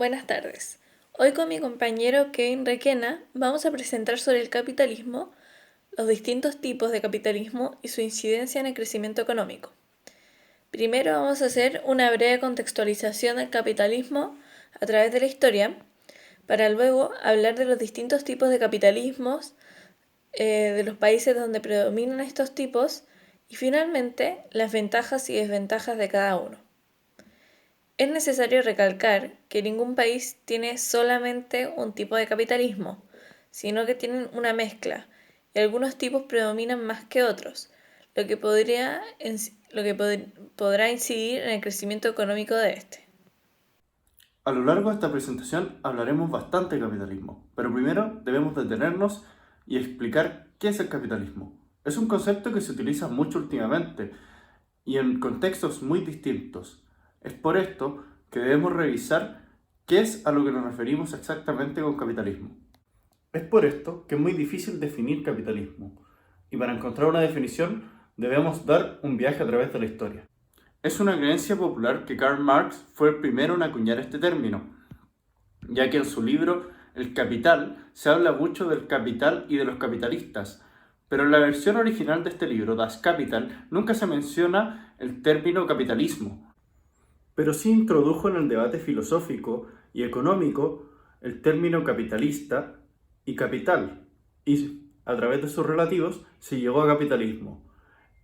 Buenas tardes. Hoy con mi compañero Kevin Requena vamos a presentar sobre el capitalismo, los distintos tipos de capitalismo y su incidencia en el crecimiento económico. Primero vamos a hacer una breve contextualización del capitalismo a través de la historia, para luego hablar de los distintos tipos de capitalismos, de los países donde predominan estos tipos y finalmente las ventajas y desventajas de cada uno. Es necesario recalcar que ningún país tiene solamente un tipo de capitalismo, sino que tienen una mezcla, y algunos tipos predominan más que otros, lo que podrá incidir en el crecimiento económico de este. A lo largo de esta presentación hablaremos bastante de capitalismo, pero primero debemos detenernos y explicar qué es el capitalismo. Es un concepto que se utiliza mucho últimamente y en contextos muy distintos. Es por esto que debemos revisar qué es a lo que nos referimos exactamente con capitalismo. Es por esto que es muy difícil definir capitalismo y para encontrar una definición debemos dar un viaje a través de la historia. Es una creencia popular que Karl Marx fue el primero en acuñar este término, ya que en su libro El Capital se habla mucho del capital y de los capitalistas, pero en la versión original de este libro, Das Kapital, nunca se menciona el término capitalismo, pero sí introdujo en el debate filosófico y económico el término capitalista y capital, y a través de sus relativos se llegó a capitalismo.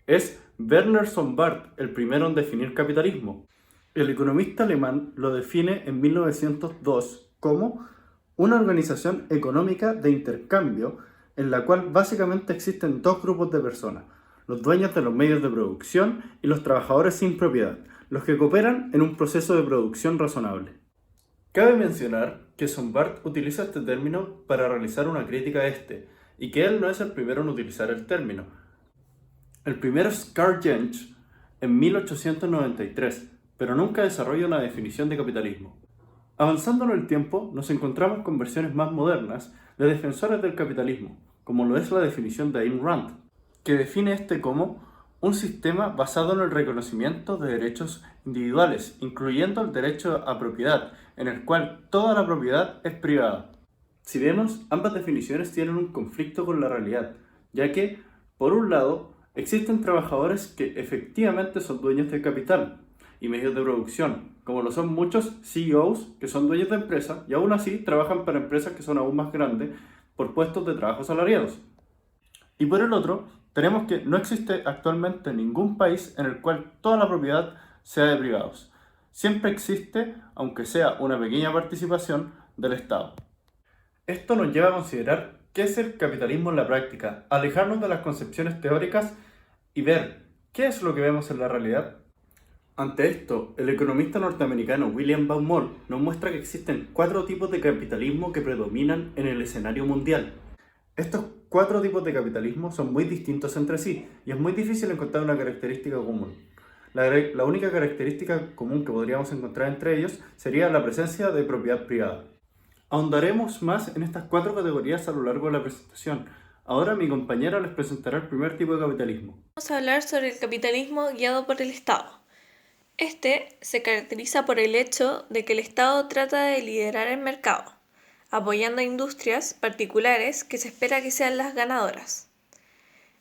Es Werner Sombart el primero en definir capitalismo. El economista alemán lo define en 1902 como una organización económica de intercambio en la cual básicamente existen dos grupos de personas, los dueños de los medios de producción y los trabajadores sin propiedad, los que cooperan en un proceso de producción razonable. Cabe mencionar que Sombart utiliza este término para realizar una crítica a este, y que él no es el primero en utilizar el término. El primero es Carl Jentsch en 1893, pero nunca desarrolla una definición de capitalismo. Avanzando en el tiempo, nos encontramos con versiones más modernas de defensores del capitalismo, como lo es la definición de Ayn Rand, que define este como un sistema basado en el reconocimiento de derechos individuales, incluyendo el derecho a propiedad, en el cual toda la propiedad es privada. Si vemos, ambas definiciones tienen un conflicto con la realidad, ya que, por un lado, existen trabajadores que efectivamente son dueños de capital y medios de producción, como lo son muchos CEOs que son dueños de empresas y aún así trabajan para empresas que son aún más grandes por puestos de trabajo salariados. Y por el otro, tenemos que no existe actualmente ningún país en el cual toda la propiedad sea de privados. Siempre existe, aunque sea una pequeña participación, del Estado. Esto nos lleva a considerar qué es el capitalismo en la práctica, alejarnos de las concepciones teóricas y ver qué es lo que vemos en la realidad. Ante esto, el economista norteamericano William Baumol nos muestra que existen cuatro tipos de capitalismo que predominan en el escenario mundial. Estos cuatro tipos de capitalismo son muy distintos entre sí y es muy difícil encontrar una característica común. La única característica común que podríamos encontrar entre ellos sería la presencia de propiedad privada. Ahondaremos más en estas cuatro categorías a lo largo de la presentación. Ahora mi compañera les presentará el primer tipo de capitalismo. Vamos a hablar sobre el capitalismo guiado por el Estado. Este se caracteriza por el hecho de que el Estado trata de liderar el mercado, apoyando a industrias particulares que se espera que sean las ganadoras.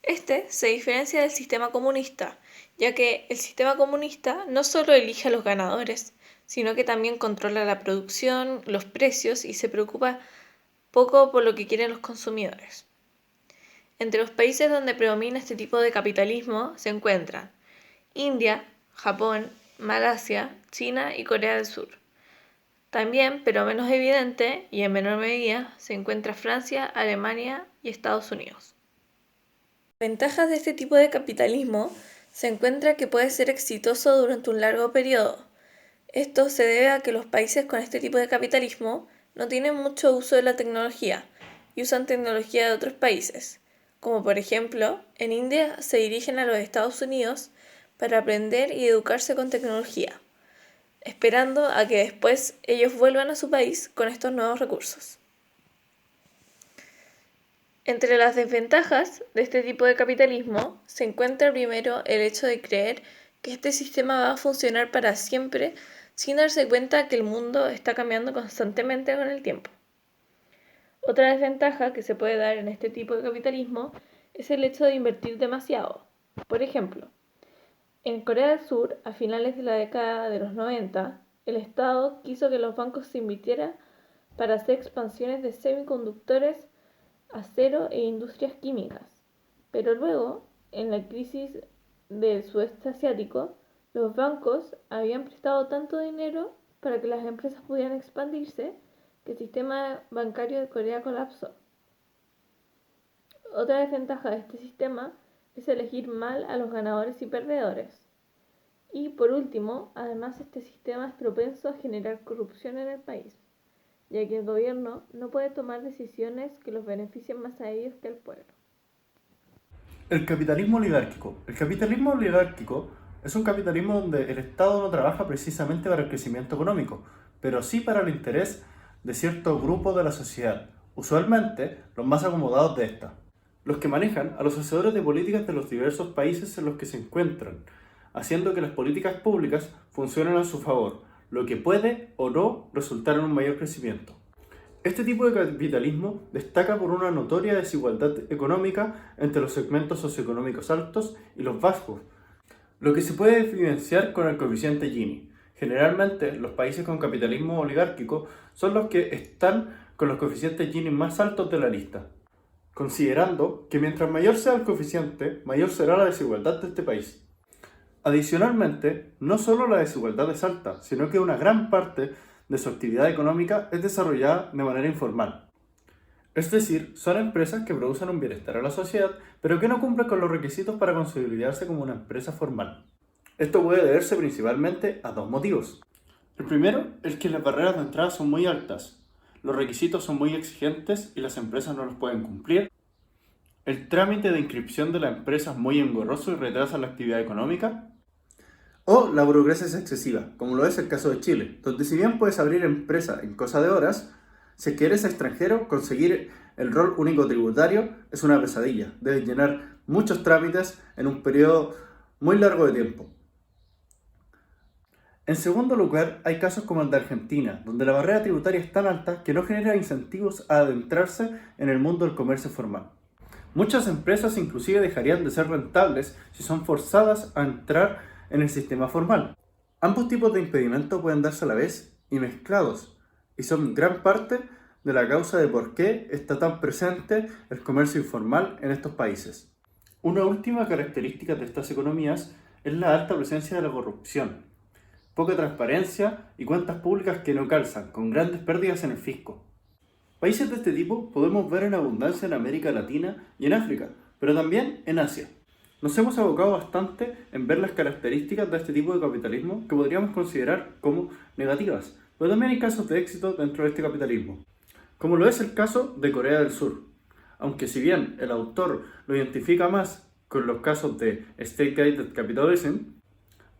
Este se diferencia del sistema comunista, ya que el sistema comunista no solo elige a los ganadores, sino que también controla la producción, los precios y se preocupa poco por lo que quieren los consumidores. Entre los países donde predomina este tipo de capitalismo se encuentran India, Japón, Malasia, China y Corea del Sur. También, pero menos evidente y en menor medida, se encuentra Francia, Alemania y Estados Unidos. Ventajas de este tipo de capitalismo se encuentra que puede ser exitoso durante un largo periodo. Esto se debe a que los países con este tipo de capitalismo no tienen mucho uso de la tecnología y usan tecnología de otros países, como por ejemplo, en India se dirigen a los Estados Unidos para aprender y educarse con tecnología, esperando a que después ellos vuelvan a su país con estos nuevos recursos. Entre las desventajas de este tipo de capitalismo se encuentra primero el hecho de creer que este sistema va a funcionar para siempre sin darse cuenta que el mundo está cambiando constantemente con el tiempo. Otra desventaja que se puede dar en este tipo de capitalismo es el hecho de invertir demasiado. Por ejemplo, en Corea del Sur, a finales de la década de los 90, el Estado quiso que los bancos se invirtieran para hacer expansiones de semiconductores, acero e industrias químicas. Pero luego, en la crisis del sudeste asiático, los bancos habían prestado tanto dinero para que las empresas pudieran expandirse que el sistema bancario de Corea colapsó. Otra desventaja de este sistema es elegir mal a los ganadores y perdedores. Y por último, además este sistema es propenso a generar corrupción en el país, ya que el gobierno no puede tomar decisiones que los beneficien más a ellos que al pueblo. El capitalismo oligárquico. El capitalismo oligárquico es un capitalismo donde el Estado no trabaja precisamente para el crecimiento económico, pero sí para el interés de ciertos grupos de la sociedad, usualmente los más acomodados de esta, los que manejan a los hacedores de políticas de los diversos países en los que se encuentran, haciendo que las políticas públicas funcionen a su favor, lo que puede o no resultar en un mayor crecimiento. Este tipo de capitalismo destaca por una notoria desigualdad económica entre los segmentos socioeconómicos altos y los bajos, lo que se puede evidenciar con el coeficiente Gini. Generalmente, los países con capitalismo oligárquico son los que están con los coeficientes Gini más altos de la lista, considerando que mientras mayor sea el coeficiente, mayor será la desigualdad de este país. Adicionalmente, no solo la desigualdad es alta, sino que una gran parte de su actividad económica es desarrollada de manera informal. Es decir, son empresas que producen un bienestar a la sociedad, pero que no cumplen con los requisitos para consolidarse como una empresa formal. Esto puede deberse principalmente a dos motivos. El primero es que las barreras de entrada son muy altas, los requisitos son muy exigentes y las empresas no los pueden cumplir. El trámite de inscripción de la empresa es muy engorroso y retrasa la actividad económica. O la burocracia es excesiva, como lo es el caso de Chile, donde si bien puedes abrir empresa en cosa de horas, si es que eres extranjero, conseguir el rol único tributario es una pesadilla. Debes llenar muchos trámites en un periodo muy largo de tiempo. En segundo lugar, hay casos como el de Argentina, donde la barrera tributaria es tan alta que no genera incentivos a adentrarse en el mundo del comercio formal. Muchas empresas inclusive dejarían de ser rentables si son forzadas a entrar en el sistema formal. Ambos tipos de impedimento pueden darse a la vez y mezclados, y son gran parte de la causa de por qué está tan presente el comercio informal en estos países. Una última característica de estas economías es la alta presencia de la corrupción, poca transparencia y cuentas públicas que no calzan, con grandes pérdidas en el fisco. Países de este tipo podemos ver en abundancia en América Latina y en África, pero también en Asia. Nos hemos abocado bastante en ver las características de este tipo de capitalismo que podríamos considerar como negativas, pero también hay casos de éxito dentro de este capitalismo, como lo es el caso de Corea del Sur. Aunque si bien el autor lo identifica más con los casos de State-Guided Capitalism,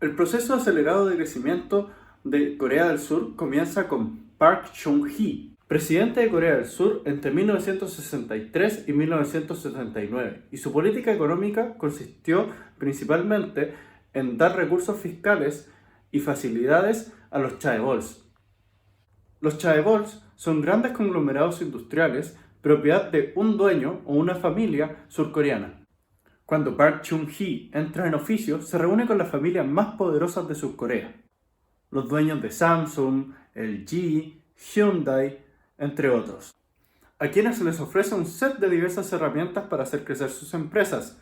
el proceso acelerado de crecimiento de Corea del Sur comienza con Park Chung-hee, presidente de Corea del Sur entre 1963 y 1979, y su política económica consistió principalmente en dar recursos fiscales y facilidades a los chaebols. Los chaebols son grandes conglomerados industriales propiedad de un dueño o una familia surcoreana. Cuando Park Chung-hee entra en oficio, se reúne con las familias más poderosas de Surcorea, los dueños de Samsung, LG, Hyundai, entre otros, a quienes se les ofrece un set de diversas herramientas para hacer crecer sus empresas,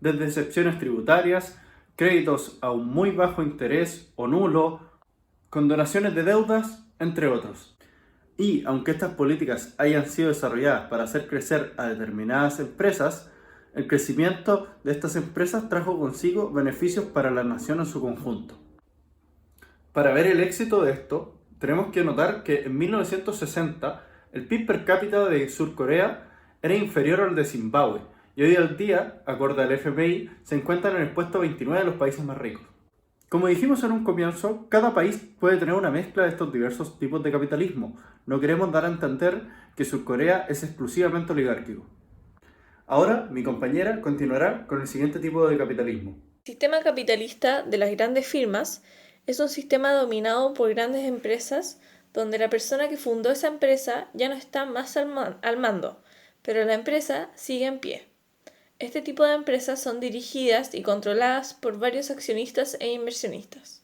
desde excepciones tributarias, créditos a un muy bajo interés o nulo, condonaciones de deudas, entre otros. Y aunque estas políticas hayan sido desarrolladas para hacer crecer a determinadas empresas, el crecimiento de estas empresas trajo consigo beneficios para la nación en su conjunto. Para ver el éxito de esto, tenemos que notar que en 1960 el PIB per cápita de Surcorea era inferior al de Zimbabue y hoy en día, acorde al FMI, se encuentran en el puesto 29 de los países más ricos. Como dijimos en un comienzo, cada país puede tener una mezcla de estos diversos tipos de capitalismo. No queremos dar a entender que Surcorea es exclusivamente oligárquico. Ahora, mi compañera continuará con el siguiente tipo de capitalismo. El sistema capitalista de las grandes firmas Es un sistema dominado por grandes empresas donde la persona que fundó esa empresa ya no está más al mando, pero la empresa sigue en pie. Este tipo de empresas son dirigidas y controladas por varios accionistas e inversionistas.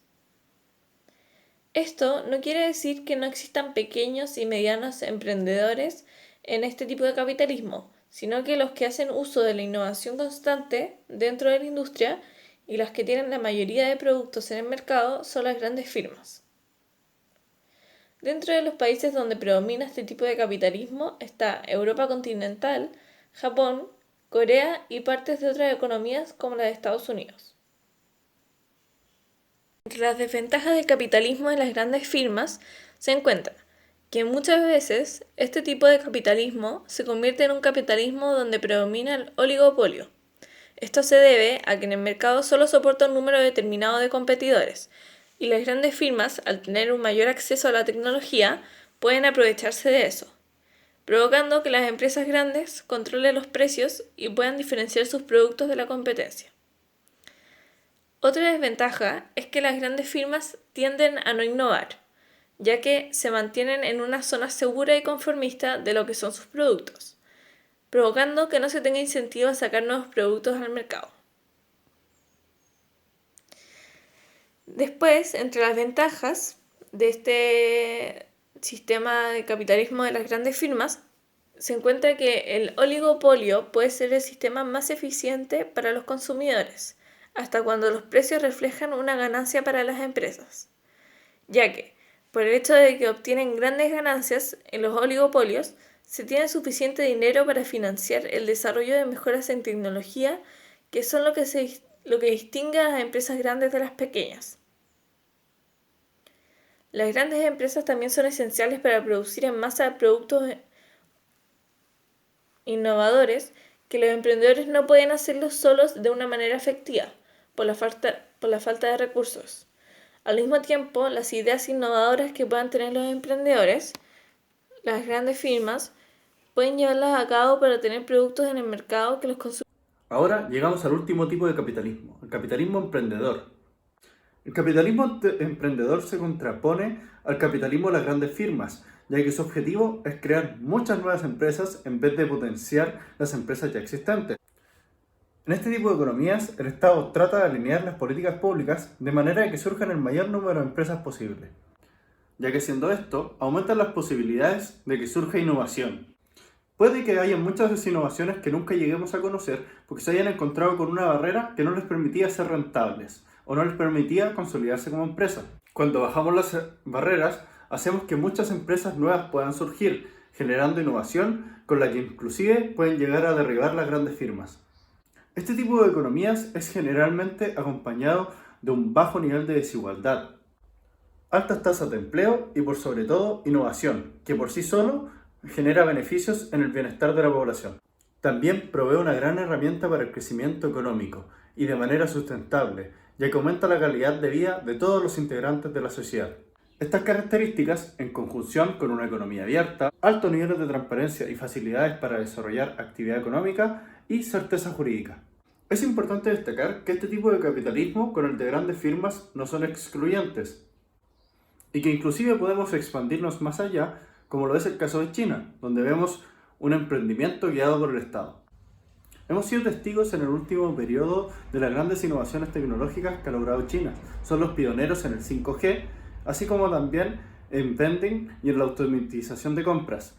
Esto no quiere decir que no existan pequeños y medianos emprendedores en este tipo de capitalismo, sino que los que hacen uso de la innovación constante dentro de la industria y las que tienen la mayoría de productos en el mercado son las grandes firmas. Dentro de los países donde predomina este tipo de capitalismo está Europa continental, Japón, Corea y partes de otras economías como la de Estados Unidos. Entre las desventajas del capitalismo en las grandes firmas se encuentra que muchas veces este tipo de capitalismo se convierte en un capitalismo donde predomina el oligopolio. Esto se debe a que en el mercado solo soporta un número determinado de competidores, y las grandes firmas, al tener un mayor acceso a la tecnología, pueden aprovecharse de eso, provocando que las empresas grandes controlen los precios y puedan diferenciar sus productos de la competencia. Otra desventaja es que las grandes firmas tienden a no innovar, ya que se mantienen en una zona segura y conformista de lo que son sus productos, provocando que no se tenga incentivo a sacar nuevos productos al mercado. Después, entre las ventajas de este sistema de capitalismo de las grandes firmas, se encuentra que el oligopolio puede ser el sistema más eficiente para los consumidores, hasta cuando los precios reflejan una ganancia para las empresas, ya que, por el hecho de que obtienen grandes ganancias en los oligopolios, se tiene suficiente dinero para financiar el desarrollo de mejoras en tecnología, que son lo que distingue a las empresas grandes de las pequeñas. Las grandes empresas también son esenciales para producir en masa productos innovadores que los emprendedores no pueden hacerlo solos de una manera efectiva, por la falta de recursos. Al mismo tiempo, las ideas innovadoras que puedan tener los emprendedores, las grandes firmas, pueden llevarlas a cabo para tener productos en el mercado que los consumidores. Ahora llegamos al último tipo de capitalismo, el capitalismo emprendedor. El capitalismo emprendedor se contrapone al capitalismo de las grandes firmas, ya que su objetivo es crear muchas nuevas empresas en vez de potenciar las empresas ya existentes. En este tipo de economías, el Estado trata de alinear las políticas públicas de manera que surjan el mayor número de empresas posible, ya que haciendo esto, aumentan las posibilidades de que surja innovación. Puede que haya muchas innovaciones que nunca lleguemos a conocer porque se hayan encontrado con una barrera que no les permitía ser rentables o no les permitía consolidarse como empresa. Cuando bajamos las barreras, hacemos que muchas empresas nuevas puedan surgir, generando innovación con la que inclusive pueden llegar a derribar las grandes firmas. Este tipo de economías es generalmente acompañado de un bajo nivel de desigualdad, altas tasas de empleo y por sobre todo innovación, que por sí solo genera beneficios en el bienestar de la población. También provee una gran herramienta para el crecimiento económico y de manera sustentable, ya que aumenta la calidad de vida de todos los integrantes de la sociedad. Estas características, en conjunción con una economía abierta, altos niveles de transparencia y facilidades para desarrollar actividad económica y certeza jurídica. Es importante destacar que este tipo de capitalismo con el de grandes firmas no son excluyentes y que inclusive podemos expandirnos más allá, como lo es el caso de China, donde vemos un emprendimiento guiado por el Estado. Hemos sido testigos en el último periodo de las grandes innovaciones tecnológicas que ha logrado China. Son los pioneros en el 5G, así como también en vending y en la automatización de compras.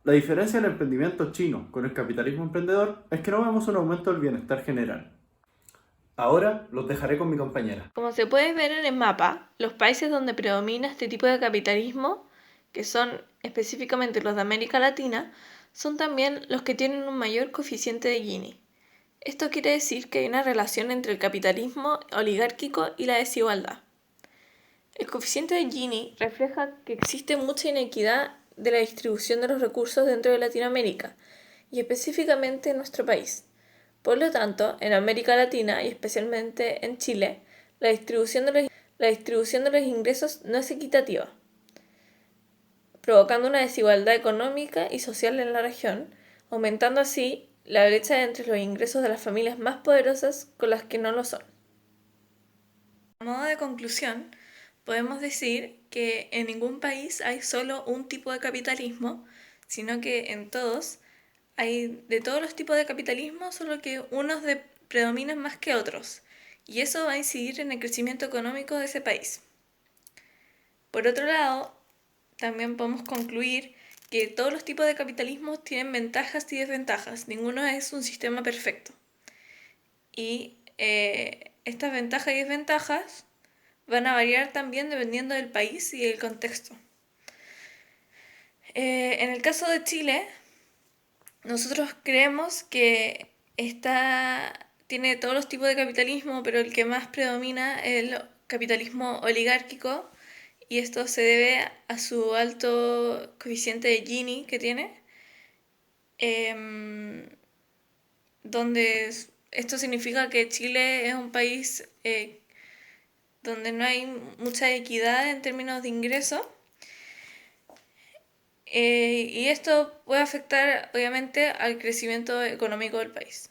La diferencia del emprendimiento chino con el capitalismo emprendedor es que no vemos un aumento del bienestar general. Ahora los dejaré con mi compañera. Como se puede ver en el mapa, los países donde predomina este tipo de capitalismo, que son específicamente los de América Latina, son también los que tienen un mayor coeficiente de Gini. Esto quiere decir que hay una relación entre el capitalismo oligárquico y la desigualdad. El coeficiente de Gini refleja que existe mucha inequidad de la distribución de los recursos dentro de Latinoamérica, y específicamente en nuestro país. Por lo tanto, en América Latina y especialmente en Chile, la distribución de los ingresos no es equitativa, provocando una desigualdad económica y social en la región, aumentando así la brecha entre los ingresos de las familias más poderosas con las que no lo son. A modo de conclusión, podemos decir que en ningún país hay solo un tipo de capitalismo, sino que en todos hay de todos los tipos de capitalismo, solo que unos predominan más que otros. Y eso va a incidir en el crecimiento económico de ese país. Por otro lado, también podemos concluir que todos los tipos de capitalismo tienen ventajas y desventajas. Ninguno es un sistema perfecto. Y estas ventajas y desventajas van a variar también dependiendo del país y del contexto. En el caso de Chile, nosotros creemos que tiene todos los tipos de capitalismo, pero el que más predomina es el capitalismo oligárquico, y esto se debe a su alto coeficiente de Gini que tiene, donde esto significa que Chile es un país donde no hay mucha equidad en términos de ingresos, y esto puede afectar obviamente al crecimiento económico del país.